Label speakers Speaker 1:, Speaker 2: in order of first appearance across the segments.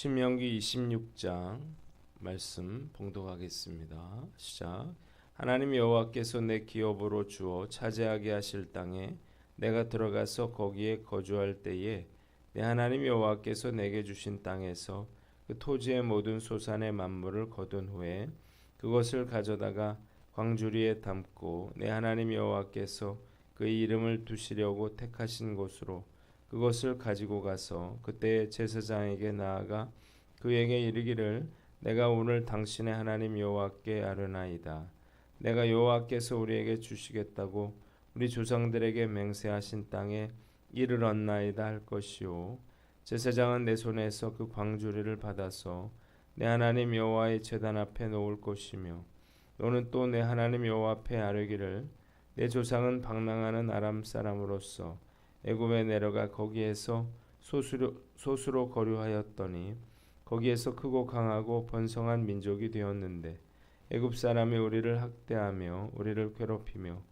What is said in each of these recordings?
Speaker 1: 신명기 26장 말씀 봉독하겠습니다. 시작. 하나님 여호와께서 내 기업으로 주어 차지하게 하실 땅에 내가 들어가서 거기에 거주할 때에 내 하나님 여호와께서 내게 주신 땅에서 그 토지의 모든 소산의 만물을 거둔 후에 그것을 가져다가 광주리에 담고 내 하나님 여호와께서 그의 이름을 두시려고 택하신 곳으로 그것을 가지고 가서 그때의 제사장에게 나아가 그에게 이르기를 내가 오늘 당신의 하나님 여호와께 아뢰나이다. 내가 여호와께서 우리에게 주시겠다고 우리 조상들에게 맹세하신 땅에 이를 얻나이다 할 것이요. 제사장은 내 손에서 그 광주리를 받아서 내 하나님 여호와의 제단 앞에 놓을 것이며 너는 또 내 하나님 여호와 앞에 아뢰기를 내 조상은 방랑하는 아람 사람으로서 애굽에 내려가 거기에서 소수로 거류하였더니 거기에서 크고 강하고 번성한 민족이 되었는데 애굽 사람이 우리를 학대하며 우리를 괴롭히며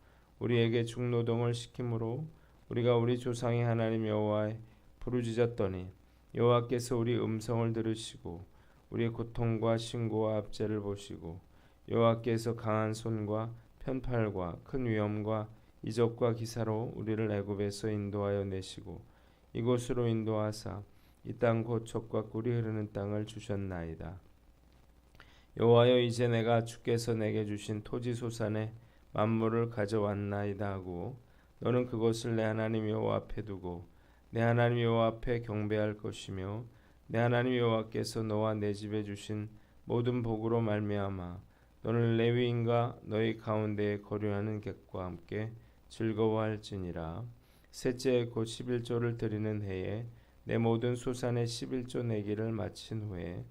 Speaker 1: 우리에게 중노동을 시키므로 우리가 우리 조상의 하나님 여호와에 부르짖었더니 여호와께서 우리 음성을 들으시고 우리의 고통과 신고와 압제를 보시고 여호와께서 강한 손과 편팔과 큰 위엄과 이적과 기사로 우리를 애굽에서 인도하여 내시고 이곳으로 인도하사 이 땅 곧 젖과 꿀이 흐르는 땅을 주셨나이다. 여호와여 이제 내가 주께서 내게 주신 토지 소산의 만물을 가져왔나이다 하고 너는 그것을 내 하나님 여호와 앞에 두고 내 하나님 여호와 앞에 경배할 것이며 내 하나님 여호와께서 너와 내 집에 주신 모든 복으로 말미암아 너는 레위인과 너희 가운데에 거류하는 객과 함께 즐거워할지니라. 셋째 곧 11조를 드리는 해에 내 모든 소산의 11조 내기를 마친 후에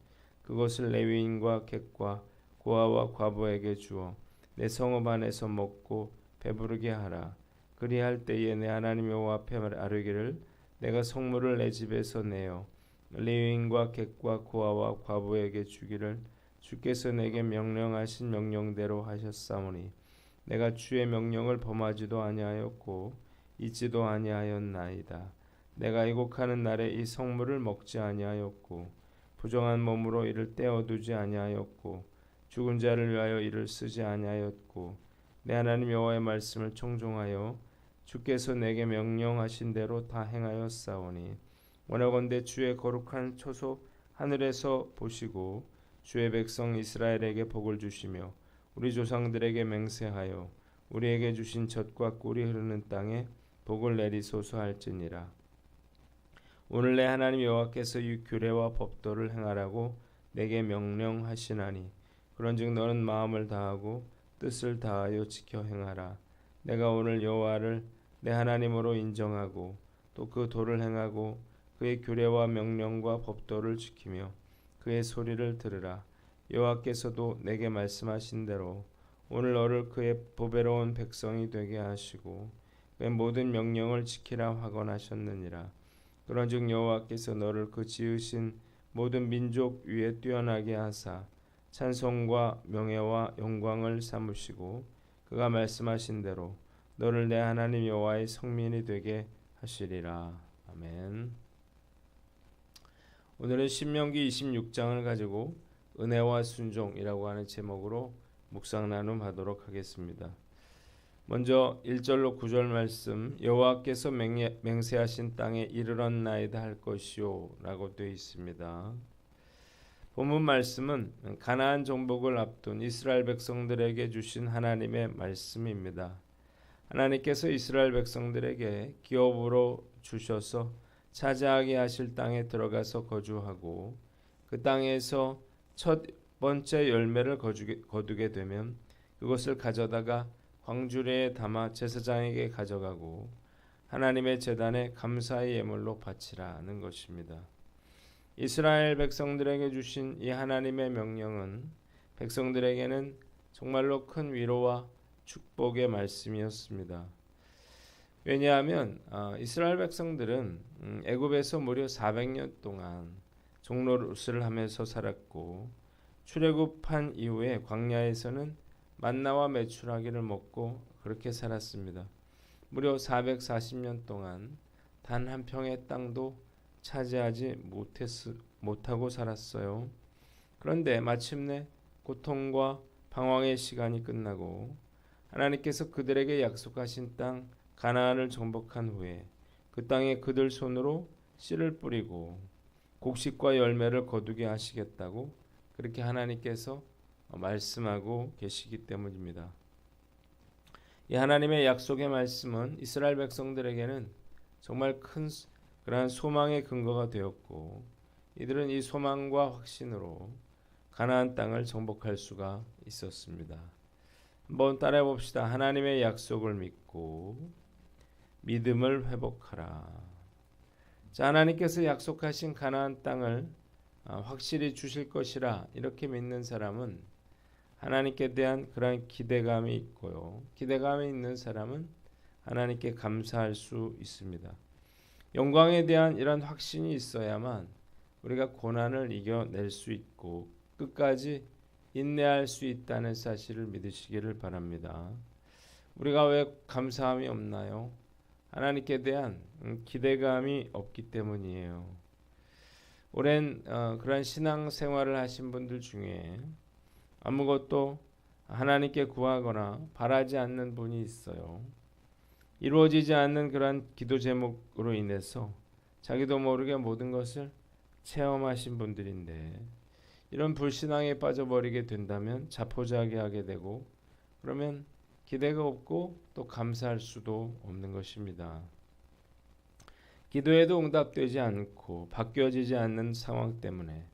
Speaker 1: 그것을 레위인과 객과 고아와 과부에게 주어 내 성읍 안에서 먹고 배부르게 하라. 그리할 때에 내 하나님 여호와 앞에 아뢰기를 내가 성물을 내 집에서 내어 레위인과 객과 고아와 과부에게 주기를 주께서 내게 명령하신 명령대로 하셨사오니 내가 주의 명령을 범하지도 아니하였고 잊지도 아니하였나이다. 내가 이곡하는 날에 이 성물을 먹지 아니하였고 부정한 몸으로 이를 떼어두지 아니하였고 죽은 자를 위하여 이를 쓰지 아니하였고 내 하나님 여호와의 말씀을 청종하여 주께서 내게 명령하신 대로 다 행하였사오니 원하건대 주의 거룩한 처소 하늘에서 보시고 주의 백성 이스라엘에게 복을 주시며 우리 조상들에게 맹세하여 우리에게 주신 젖과 꿀이 흐르는 땅에 복을 내리소서 할지니라. 오늘 내 하나님 여호와께서 이 규례와 법도를 행하라고 내게 명령하시나니 그런즉 너는 마음을 다하고 뜻을 다하여 지켜 행하라. 내가 오늘 여호와를 내 하나님으로 인정하고 또 그 도를 행하고 그의 규례와 명령과 법도를 지키며 그의 소리를 들으라. 여호와께서도 내게 말씀하신 대로 오늘 너를 그의 보배로운 백성이 되게 하시고 그의 모든 명령을 지키라 확언하셨느니라. 그런즉 여호와께서 너를 그 지으신 모든 민족 위에 뛰어나게 하사 찬송과 명예와 영광을 삼으시고 그가 말씀하신 대로 너를 내 하나님 여호와의 성민이 되게 하시리라. 아멘. 오늘은 신명기 26장을 가지고 은혜와 순종이라고 하는 제목으로 묵상 나눔하도록 하겠습니다. 먼저 1절로 9절 말씀 여호와께서 맹세하신 땅에 이르렀나이다 할 것이요 라고 되어 있습니다. 본문 말씀은 가나안 정복을 앞둔 이스라엘 백성들에게 주신 하나님의 말씀입니다. 하나님께서 이스라엘 백성들에게 기업으로 주셔서 차지하게 하실 땅에 들어가서 거주하고 그 땅에서 첫 번째 열매를 거두게 되면 그것을 가져다가 광주리에 담아 제사장에게 가져가고 하나님의 제단에 감사의 예물로 바치라는 것입니다. 이스라엘 백성들에게 주신 이 하나님의 명령은 백성들에게는 정말로 큰 위로와 축복의 말씀이었습니다. 왜냐하면 이스라엘 백성들은 애굽에서 무려 400년 동안 종노릇을 하면서 살았고 출애굽한 이후에 광야에서는 만나와 메추라기를 먹고 그렇게 살았습니다. 무려 440년 동안 단 한 평의 땅도 차지하지 못하고 살았어요. 그런데 마침내 고통과 방황의 시간이 끝나고 하나님께서 그들에게 약속하신 땅 가나안을 정복한 후에 그 땅에 그들 손으로 씨를 뿌리고 곡식과 열매를 거두게 하시겠다고 그렇게 하나님께서 말씀하고 계시기 때문입니다. 이 하나님의 약속의 말씀은 이스라엘 백성들에게는 정말 큰 그러한 소망의 근거가 되었고 이들은 이 소망과 확신으로 가나안 땅을 정복할 수가 있었습니다. 한번 따라해 봅시다. 하나님의 약속을 믿고 믿음을 회복하라. 자, 하나님께서 약속하신 가나안 땅을 확실히 주실 것이라 이렇게 믿는 사람은 하나님께 대한 그런 기대감이 있고요. 기대감이 있는 사람은 하나님께 감사할 수 있습니다. 영광에 대한 이런 확신이 있어야만 우리가 고난을 이겨낼 수 있고 끝까지 인내할 수 있다는 사실을 믿으시기를 바랍니다. 우리가 왜 감사함이 없나요? 하나님께 대한 기대감이 없기 때문이에요. 오랜 그런 신앙생활을 하신 분들 중에 아무것도 하나님께 구하거나 바라지 않는 분이 있어요. 이루어지지 않는 그런 기도 제목으로 인해서 자기도 모르게 모든 것을 체험하신 분들인데 이런 불신앙에 빠져버리게 된다면 자포자기하게 되고 그러면 기대가 없고 또 감사할 수도 없는 것입니다. 기도에도 응답되지 않고 바뀌어지지 않는 상황 때문에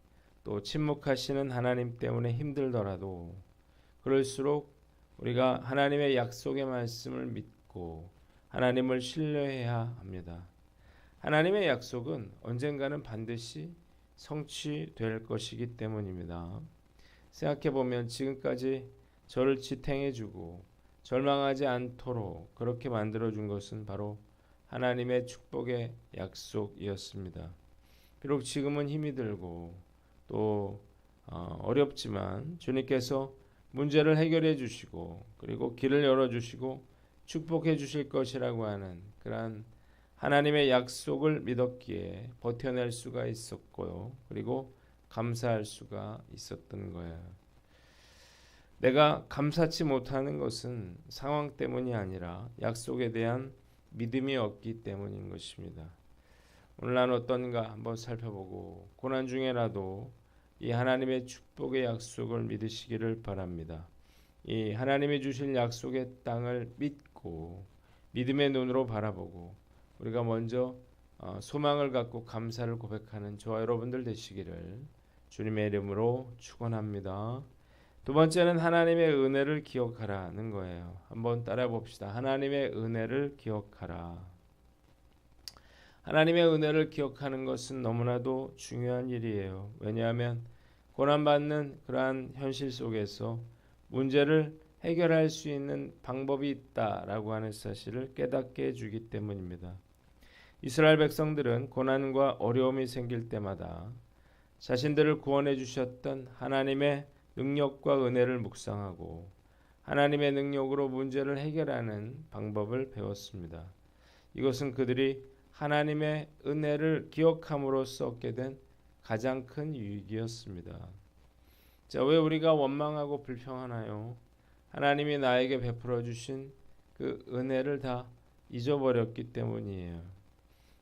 Speaker 1: 또 침묵하시는 하나님 때문에 힘들더라도 그럴수록 우리가 하나님의 약속의 말씀을 믿고 하나님을 신뢰해야 합니다. 하나님의 약속은 언젠가는 반드시 성취될 것이기 때문입니다. 생각해보면 지금까지 저를 지탱해주고 절망하지 않도록 그렇게 만들어준 것은 바로 하나님의 축복의 약속이었습니다. 비록 지금은 힘이 들고 또 어렵지만 주님께서 문제를 해결해 주시고 그리고 길을 열어 주시고 축복해 주실 것이라고 하는 그러한 하나님의 약속을 믿었기에 버텨낼 수가 있었고요. 그리고 감사할 수가 있었던 거예요. 내가 감사치 못하는 것은 상황 때문이 아니라 약속에 대한 믿음이 없기 때문인 것입니다. 오늘 난 어떤가 한번 살펴보고 고난 중에라도 이 하나님의 축복의 약속을 믿으시기를 바랍니다. 이 하나님이 주실 약속의 땅을 믿고 믿음의 눈으로 바라보고 우리가 먼저 소망을 갖고 감사를 고백하는 저와 여러분들 되시기를 주님의 이름으로 축원합니다. 두 번째는 하나님의 은혜를 기억하라는 거예요. 한번 따라 봅시다. 하나님의 은혜를 기억하라. 하나님의 은혜를 기억하는 것은 너무나도 중요한 일이에요. 왜냐하면 고난받는 그러한 현실 속에서 문제를 해결할 수 있는 방법이 있다라고 하는 사실을 깨닫게 해주기 때문입니다. 이스라엘 백성들은 고난과 어려움이 생길 때마다 자신들을 구원해 주셨던 하나님의 능력과 은혜를 묵상하고 하나님의 능력으로 문제를 해결하는 방법을 배웠습니다. 이것은 그들이 하나님의 은혜를 기억함으로써 얻게 된 가장 큰 유익이었습니다. 자, 왜 우리가 원망하고 불평하나요? 하나님이 나에게 베풀어 주신 그 은혜를 다 잊어버렸기 때문이에요.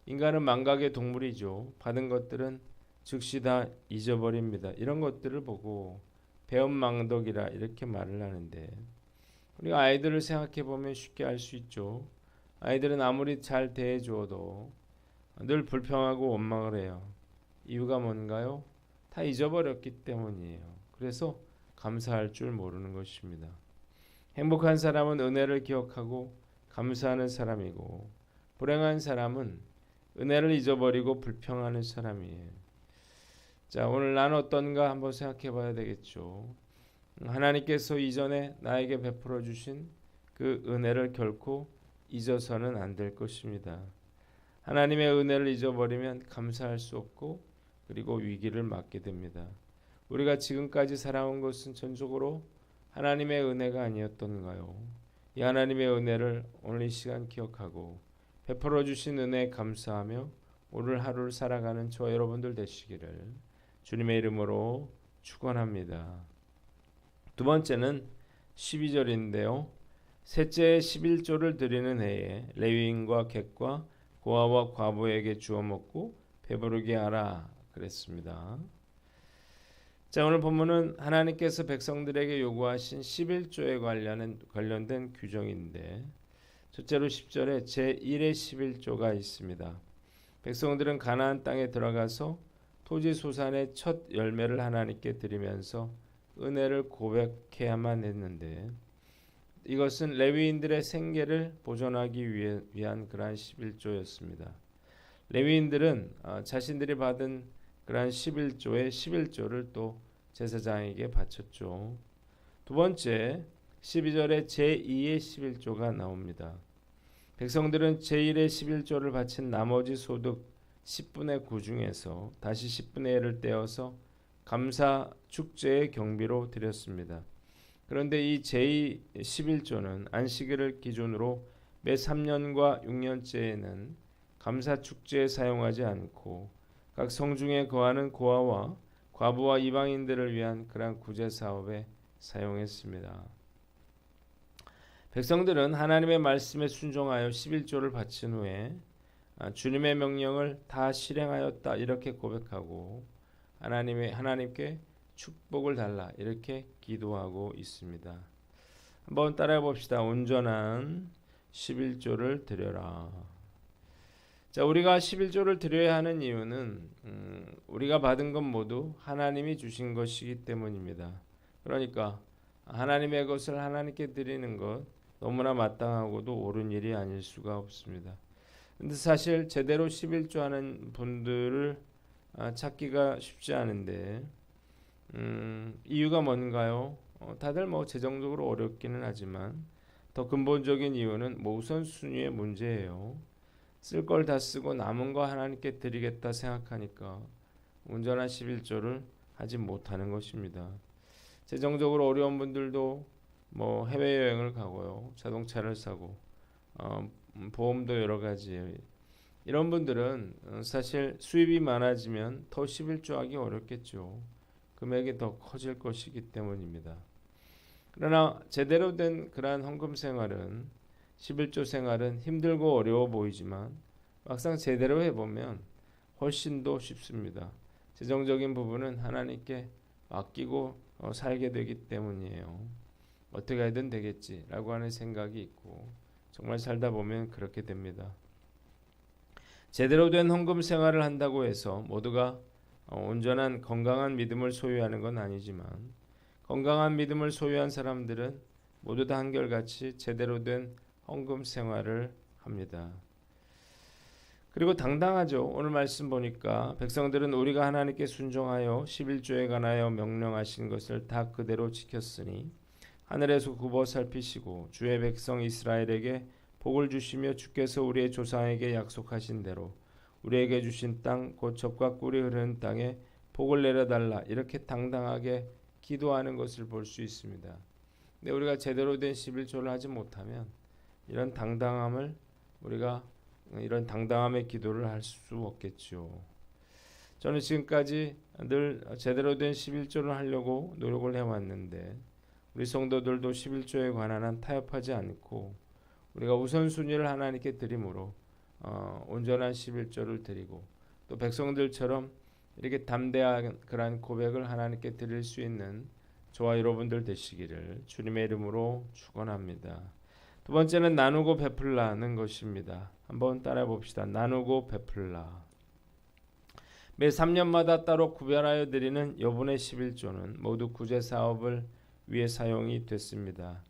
Speaker 1: 인간은 망각의 동물이죠. 받은 것들은 즉시 다 잊어버립니다. 이런 것들을 보고 배은망덕이라 이렇게 말을 하는데 우리가 아이들을 생각해 보면 쉽게 알 수 있죠. 아이들은 아무리 잘 대해 주어도 늘 불평하고 원망을 해요. 이유가 뭔가요? 다 잊어버렸기 때문이에요. 그래서 감사할 줄 모르는 것입니다. 행복한 사람은 은혜를 기억하고 감사하는 사람이고 불행한 사람은 은혜를 잊어버리고 불평하는 사람이에요. 자, 오늘 난 어떤가 한번 생각해 봐야 되겠죠. 하나님께서 이전에 나에게 베풀어 주신 그 은혜를 결코 잊어서는 안 될 것입니다. 하나님의 은혜를 잊어버리면 감사할 수 없고 그리고 위기를 맞게 됩니다. 우리가 지금까지 살아온 것은 전적으로 하나님의 은혜가 아니었던가요? 이 하나님의 은혜를 오늘 이 시간 기억하고 베풀어 주신 은혜에 감사하며 오늘 하루를 살아가는 저 여러분들 되시기를 주님의 이름으로 축원합니다. 두 번째는 12절인데요. 셋째 11조를 드리는 해에 레위인과 객과 고아와 과부에게 주어 먹고 배부르게 하라 그랬습니다. 자, 오늘 본문은 하나님께서 백성들에게 요구하신 11조에 관련된 규정인데 첫째로 10절에 제1의 11조가 있습니다. 백성들은 가나안 땅에 들어가서 토지 소산의 첫 열매를 하나님께 드리면서 은혜를 고백해야만 했는데 이것은 레위인들의 생계를 보존하기 위한 그러한 11조였습니다. 레위인들은 자신들이 받은 그러한 11조의 11조를 또 제사장에게 바쳤죠. 두 번째 12절에 제2의 11조가 나옵니다. 백성들은 제1의 11조를 바친 나머지 소득 10분의 9 중에서 다시 10분의 1을 떼어서 감사 축제의 경비로 드렸습니다. 그런데 이 제2 11조는 안식일을 기준으로 매 3년과 6년째에는 감사 축제에 사용하지 않고 각 성중에 거하는 고아와 과부와 이방인들을 위한 그러한 구제 사업에 사용했습니다. 백성들은 하나님의 말씀에 순종하여 11조를 바친 후에 주님의 명령을 다 실행하였다 이렇게 고백하고 하나님께 축복을 달라 이렇게 기도하고 있습니다. 한번 따라해 봅시다. 온전한 11조를 드려라. 자, 우리가 11조를 드려야 하는 이유는 우리가 받은 것 모두 하나님이 주신 것이기 때문입니다. 그러니까 하나님의 것을 하나님께 드리는 것 너무나 마땅하고도 옳은 일이 아닐 수가 없습니다. 근데 사실 제대로 11조 하는 분들을 찾기가 쉽지 않은데 이유가 뭔가요? 다들 재정적으로 어렵기는 하지만 더 근본적인 이유는 우선순위의 문제예요. 쓸 걸 다 쓰고 남은 거 하나님께 드리겠다 생각하니까 온전한 11조를 하지 못하는 것입니다. 재정적으로 어려운 분들도 해외여행을 가고요. 자동차를 사고 보험도 여러 가지 이런 분들은 사실 수입이 많아지면 더 11조 하기 어렵겠죠. 금액이 더 커질 것이기 때문입니다. 그러나 제대로 된 그러한 헌금 생활은 11조 생활은 힘들고 어려워 보이지만 막상 제대로 해보면 훨씬 더 쉽습니다. 재정적인 부분은 하나님께 맡기고 살게 되기 때문이에요. 어떻게 하든 되겠지라고 하는 생각이 있고 정말 살다 보면 그렇게 됩니다. 제대로 된 헌금 생활을 한다고 해서 모두가 온전한 건강한 믿음을 소유하는 건 아니지만 건강한 믿음을 소유한 사람들은 모두 다 한결같이 제대로 된 헌금 생활을 합니다. 그리고 당당하죠. 오늘 말씀 보니까 백성들은 우리가 하나님께 순종하여 11조에 관하여 명령하신 것을 다 그대로 지켰으니 하늘에서 굽어 살피시고 주의 백성 이스라엘에게 복을 주시며 주께서 우리의 조상에게 약속하신 대로 우리에게 주신 땅 곧 젖과 꿀이 흐르는 땅에 복을 내려달라 이렇게 당당하게 기도하는 것을 볼 수 있습니다. 근데 우리가 제대로 된 11조를 하지 못하면 이런 당당함의 기도를 할 수 없겠죠. 저는 지금까지 늘 제대로 된 11조를 하려고 노력을 해왔는데 우리 성도들도 11조에 관한 한 타협하지 않고 우리가 우선순위를 하나님께 드림으로 온전한 11조를 드리고 또 백성들처럼 이렇게 담대한 그러한 고백을 하나님께 드릴 수 있는 저와 여러분들 되시기를 주님의 이름으로 축원합니다. 두 번째는 나누고 베풀라는 것입니다. 한번 따라해 봅시다. 나누고 베풀라. 매 3년마다 따로 구별하여 드리는 여분의 11조는 모두 구제 사업을 위해 사용이 됐습니다.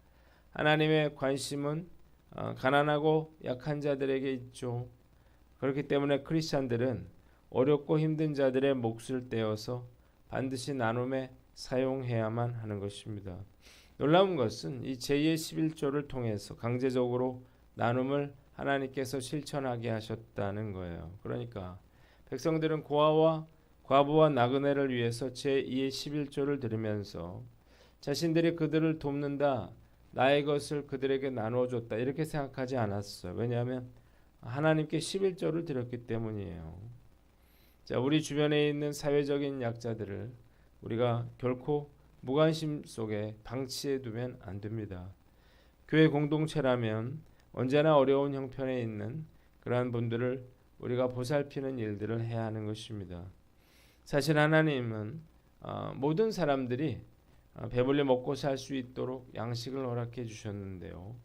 Speaker 1: 하나님의 관심은 가난하고 약한 자들에게 있죠. 그렇기 때문에 크리스찬들은 어렵고 힘든 자들의 몫을 떼어서 반드시 나눔에 사용해야만 하는 것입니다. 놀라운 것은 이 제2의 11조를 통해서 강제적으로 나눔을 하나님께서 실천하게 하셨다는 거예요. 그러니까 백성들은 고아와 과부와 나그네를 위해서 제2의 11조를 드리면서 자신들이 그들을 돕는다, 나의 것을 그들에게 나눠줬다 이렇게 생각하지 않았어요. 왜냐하면 하나님께 11조를 드렸기 때문이에요. 자, 우리 주변에 있는 사회적인 약자들을 우리가 결코 무관심 속에 방치해 두면 안 됩니다. 교회 공동체라면 언제나 어려운 형편에 있는 그러한 분들을 우리가 보살피는 일들을 해야 하는 것입니다. 사실 하나님은 모든 사람들이 배불리 먹고 살 수 있도록 양식을 허락해 주셨는데요.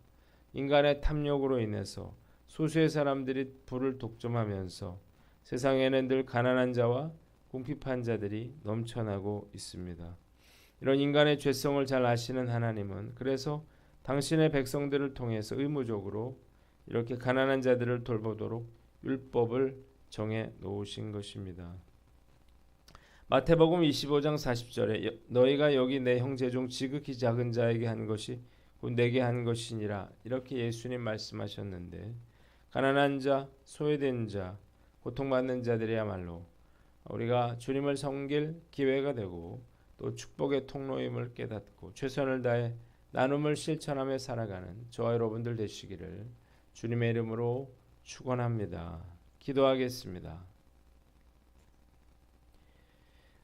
Speaker 1: 인간의 탐욕으로 인해서 소수의 사람들이 부를 독점하면서 세상에는 늘 가난한 자와 궁핍한 자들이 넘쳐나고 있습니다. 이런 인간의 죄성을 잘 아시는 하나님은 그래서 당신의 백성들을 통해서 의무적으로 이렇게 가난한 자들을 돌보도록 율법을 정해 놓으신 것입니다. 마태복음 25장 40절에 너희가 여기 내 형제 중 지극히 작은 자에게 한 것이 곧 내게 한 것이니라 이렇게 예수님 말씀하셨는데 가난한 자, 소외된 자, 고통받는 자들이야말로 우리가 주님을 섬길 기회가 되고 또 축복의 통로임을 깨닫고 최선을 다해 나눔을 실천하며 살아가는 저와 여러분들 되시기를 주님의 이름으로 축원합니다. 기도하겠습니다.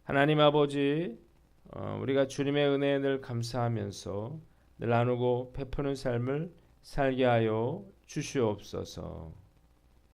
Speaker 1: 하나님 아버지, 우리가 주님의 은혜에 늘 감사하면서 늘 나누고 베푸는 삶을 살게 하여 주시옵소서.